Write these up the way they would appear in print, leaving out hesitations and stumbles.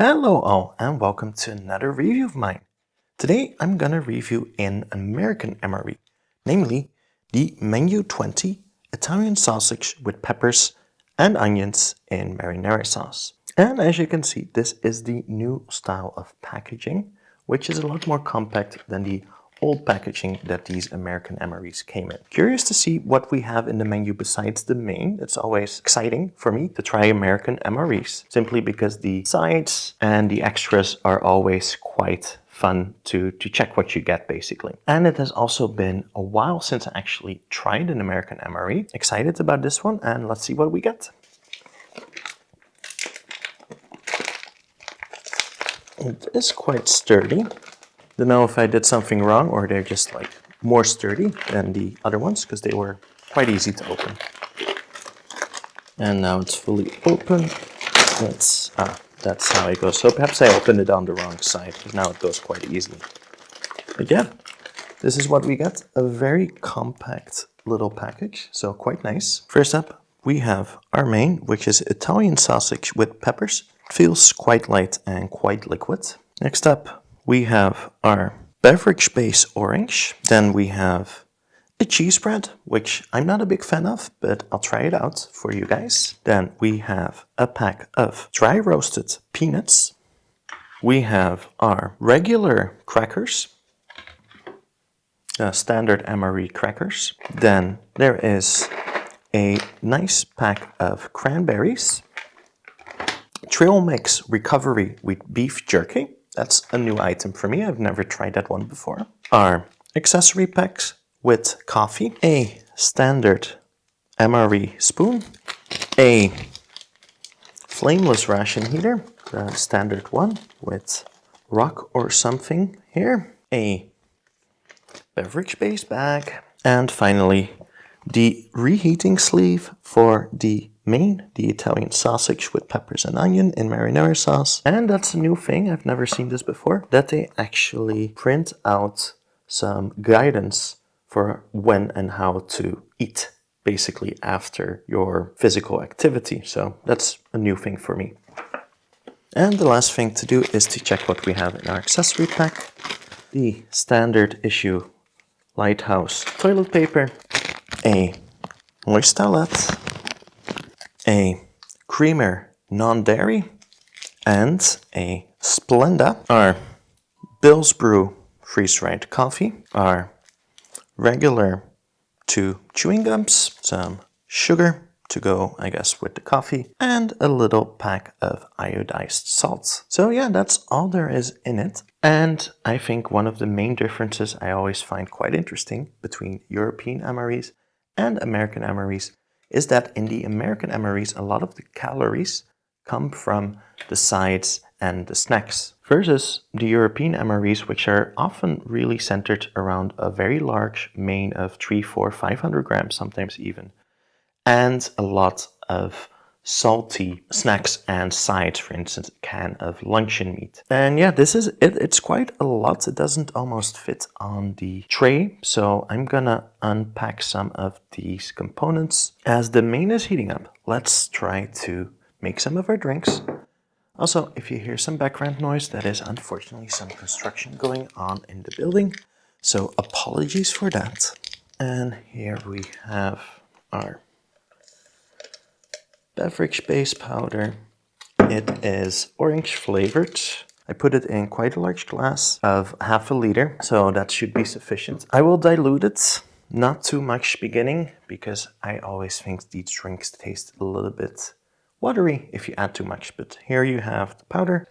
Hello all and welcome to another review of mine. Today I'm gonna review an American MRE, namely the Menu 20 Italian sausage with peppers and onions in marinara sauce. And as you can see, this is the new style of packaging, which is a lot more compact than the old packaging that these American MREs came in. Curious to see what we have in the menu besides the main. It's always exciting for me to try American MREs, simply because the sides and the extras are always quite fun to check what you get, basically. And it has also been a while since I actually tried an American MRE. Excited about this one, and let's see what we get. It is quite sturdy. Don't know if I did something wrong or they're just like more sturdy than the other ones because they were quite easy to open. And now it's fully open. That's how it goes. So perhaps I opened it on the wrong side because now it goes quite easily. But yeah, this is what we get. A very compact little package, so quite nice. First up, we have our main, which is Italian sausage with peppers. Feels quite light and quite liquid. Next up, we have our beverage base orange. Then we have a cheese bread, which I'm not a big fan of, but I'll try it out for you guys. Then we have a pack of dry roasted peanuts. We have our regular crackers, standard MRE crackers. Then there is a nice pack of cranberries. Trail mix recovery with beef jerky. That's a new item for me. I've never tried that one before. Our accessory packs with coffee. A standard MRE spoon. A flameless ration heater. The standard one with rock or something here. A beverage base bag. And finally, the reheating sleeve for the main, the Italian sausage with peppers and onion in marinara sauce. And that's a new thing, I've never seen this before, that they actually print out some guidance for when and how to eat, basically after your physical activity. So that's a new thing for me. And the last thing to do is to check what we have in our accessory pack. The standard issue Lighthouse toilet paper, a moist towelette, a creamer non-dairy, and a Splenda. Our Bill's Brew freeze-dried coffee, our regular 2 chewing gums, some sugar to go, I guess, with the coffee, and a little pack of iodized salts. So yeah, that's all there is in it. And I think one of the main differences I always find quite interesting between European MREs and American MREs is that in the American MREs, a lot of the calories come from the sides and the snacks, versus the European MREs, which are often really centered around a very large main of 300, 400, 500 grams, sometimes even, and a lot of salty snacks and sides, for instance, a can of luncheon meat. And yeah, this is it. It's quite a lot. It doesn't almost fit on the tray, so I'm gonna unpack some of these components. As the main is heating up, let's try to make some of our drinks. Also, if you hear some background noise, that is unfortunately some construction going on in the building, so apologies for that. And here we have our beverage base powder. It is orange flavored. I put it in quite a large glass of half a liter, so that should be sufficient. I will dilute it, not too much beginning, because I always think these drinks taste a little bit watery if you add too much. But here you have the powder.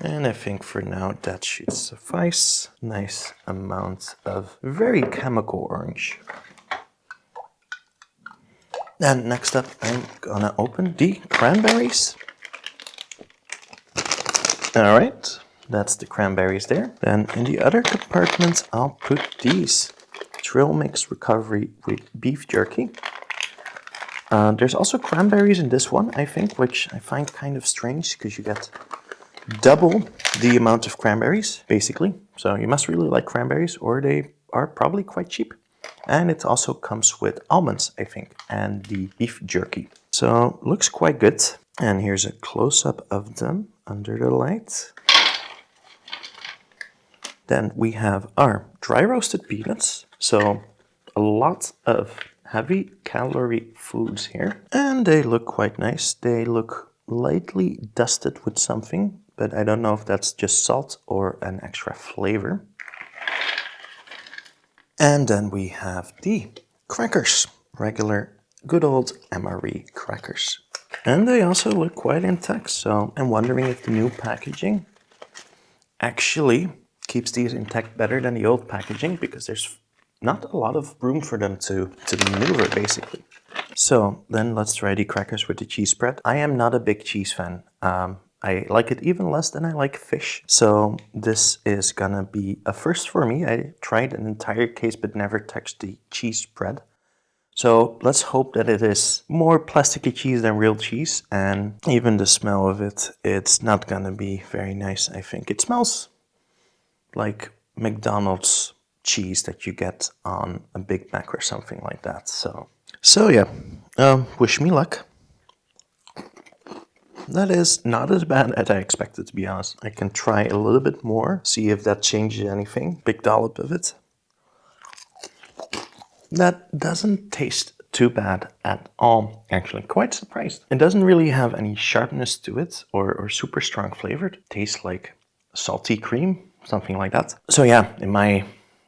And I think for now that should suffice. Nice amount of very chemical orange. And next up, I'm gonna open the cranberries. All right, that's the cranberries there. Then in the other compartment, I'll put these trail mix recovery with beef jerky. There's also cranberries in this one, I think, which I find kind of strange because you get double the amount of cranberries, basically. So you must really like cranberries, or they are probably quite cheap. And it also comes with almonds, I think, and the beef jerky. So looks quite good. And here's a close-up of them under the light. Then we have our dry roasted peanuts. So a lot of heavy calorie foods here. And they look quite nice. They look lightly dusted with something, but I don't know if that's just salt or an extra flavor. And then we have the crackers, regular good old MRE crackers. And they also look quite intact, so I'm wondering if the new packaging actually keeps these intact better than the old packaging, because there's not a lot of room for them to maneuver, basically. So then let's try the crackers with the cheese spread. I am not a big cheese fan. I like it even less than I like fish. So this is gonna be a first for me. I tried an entire case but never touched the cheese spread. So let's hope that it is more plasticky cheese than real cheese. And even the smell of it, it's not gonna be very nice, I think. It smells like McDonald's cheese that you get on a Big Mac or something like that. So yeah, wish me luck. That is not as bad as I expected, to be honest. I can try a little bit more, see if that changes anything. Big dollop of it. That doesn't taste too bad at all, actually. Quite surprised. It doesn't really have any sharpness to it or super strong flavor. It tastes like salty cream, something like that. So yeah, in my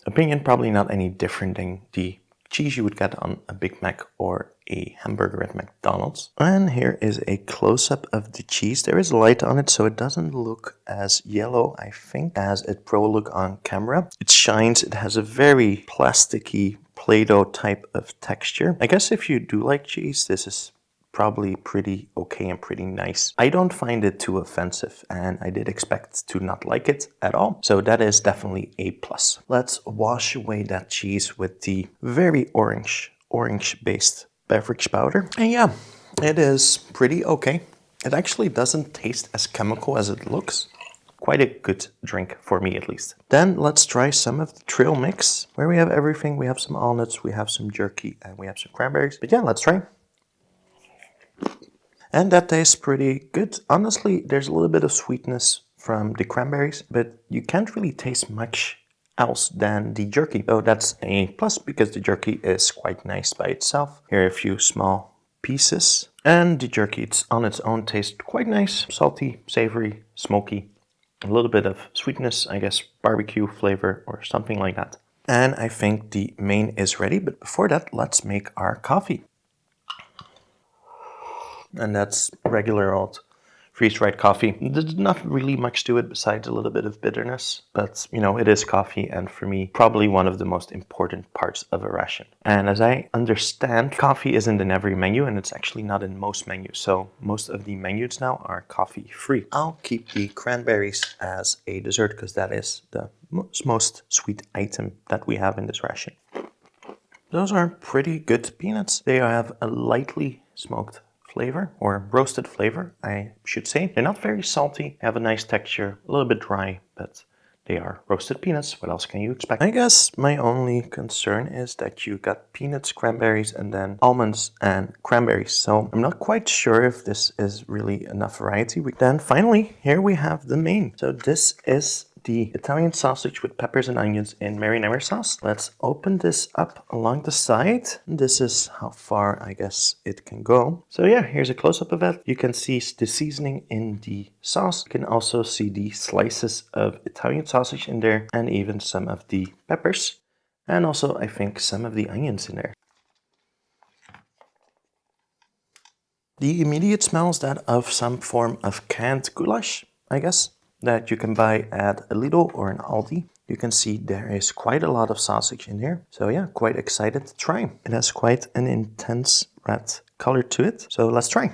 opinion, probably not any different than the cheese you would get on a Big Mac or a hamburger at McDonald's. And here is a close-up of the cheese. There is light on it, so it doesn't look as yellow, I think, as it probably look on camera. It shines. It has a very plasticky Play-Doh type of texture. I guess if you do like cheese, this is probably pretty okay and pretty nice. I don't find it too offensive, and I did expect to not like it at all. So that is definitely a plus. Let's wash away that cheese with the very orange-based beverage powder. And yeah, it is pretty okay. It actually doesn't taste as chemical as it looks. Quite a good drink for me, at least. Then let's try some of the trail mix, where we have everything. We have some walnuts, we have some jerky, and we have some cranberries. But yeah, let's try. And that tastes pretty good. Honestly, there's a little bit of sweetness from the cranberries, but you can't really taste much else than the jerky. So that's a plus, because the jerky is quite nice by itself. Here are a few small pieces. And the jerky, it's on its own, tastes quite nice. Salty, savory, smoky. A little bit of sweetness, I guess barbecue flavor or something like that. And I think the main is ready, but before that, let's make our coffee. And that's regular old freeze-dried coffee. There's not really much to it besides a little bit of bitterness, but you know, it is coffee, and for me, probably one of the most important parts of a ration. And as I understand, coffee isn't in every menu, and it's actually not in most menus. So most of the menus now are coffee-free. I'll keep the cranberries as a dessert, because that is the most sweet item that we have in this ration. Those are pretty good peanuts. They have a lightly smoked flavor, or roasted flavor, I should say. They're not very salty, have a nice texture, a little bit dry, but they are roasted peanuts. What else can you expect? I guess my only concern is that you got peanuts, cranberries, and then almonds and cranberries. So I'm not quite sure if this is really enough variety. Then finally, here we have the main. So this is the Italian sausage with peppers and onions in marinara sauce. Let's open this up along the side. This is how far I guess it can go. So yeah, here's a close-up of it. You can see the seasoning in the sauce. You can also see the slices of Italian sausage in there, and even some of the peppers, and also I think some of the onions in there. The immediate smell is that of some form of canned goulash, I guess, that you can buy at a Lidl or an Aldi. You can see there is quite a lot of sausage in here. So yeah, quite excited to try. It has quite an intense red color to it. So let's try.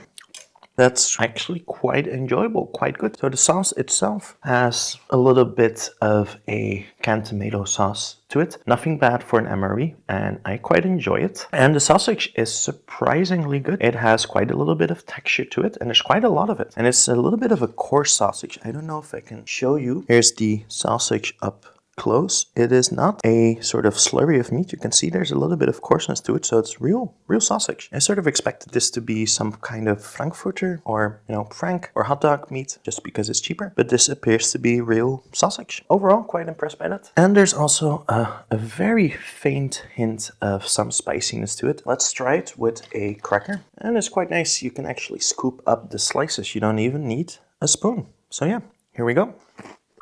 That's actually quite enjoyable, quite good. So the sauce itself has a little bit of a canned tomato sauce to it. Nothing bad for an MRE, and I quite enjoy it. And the sausage is surprisingly good. It has quite a little bit of texture to it, and there's quite a lot of it. And it's a little bit of a coarse sausage. I don't know if I can show you. Here's the sausage up close, it is not a sort of slurry of meat. You can see there's a little bit of coarseness to it, so it's real sausage. I sort of expected this to be some kind of frankfurter or, frank or hot dog meat just because it's cheaper, but this appears to be real sausage. Overall, quite impressed by that. And there's also a very faint hint of some spiciness to it. Let's try it with a cracker. And it's quite nice. You can actually scoop up the slices. You don't even need a spoon. So yeah, here we go.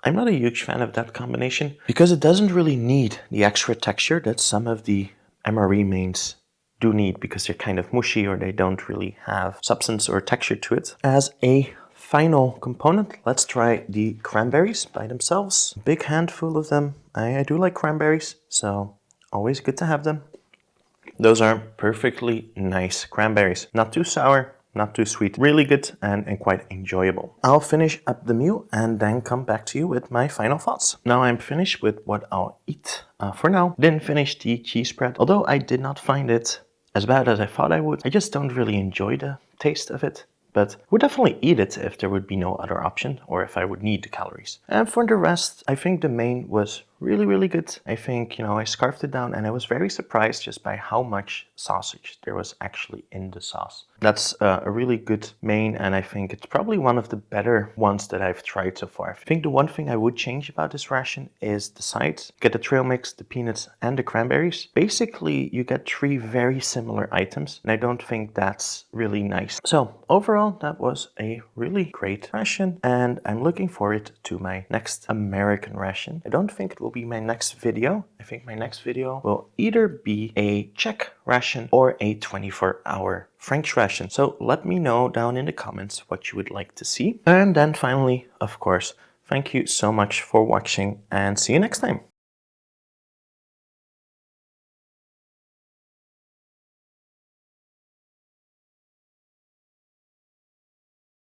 I'm not a huge fan of that combination because it doesn't really need the extra texture that some of the MRE mains do need because they're kind of mushy or they don't really have substance or texture to it. As a final component, let's try the cranberries by themselves. A big handful of them. I do like cranberries, so always good to have them. Those are perfectly nice cranberries. Not too sour, not too sweet. Really good and quite enjoyable. I'll finish up the meal and then come back to you with my final thoughts. Now I'm finished with what I'll eat for now. Didn't finish the cheese spread, although I did not find it as bad as I thought I would. I just don't really enjoy the taste of it. But would definitely eat it if there would be no other option or if I would need the calories. And for the rest, I think the main was really good. I think, I scarfed it down and I was very surprised just by how much sausage there was actually in the sauce. That's a really good main, and I think it's probably one of the better ones that I've tried so far. I think the one thing I would change about this ration is the sides. You get the trail mix, the peanuts, and the cranberries. Basically, you get 3 very similar items, and I don't think that's really nice. So overall, that was a really great ration, and I'm looking forward to my next American ration. I don't think it will be my next video. I think my next video will either be a Czech ration or a 24-hour French ration. So let me know down in the comments what you would like to see. And then finally, of course, thank you so much for watching and see you next time.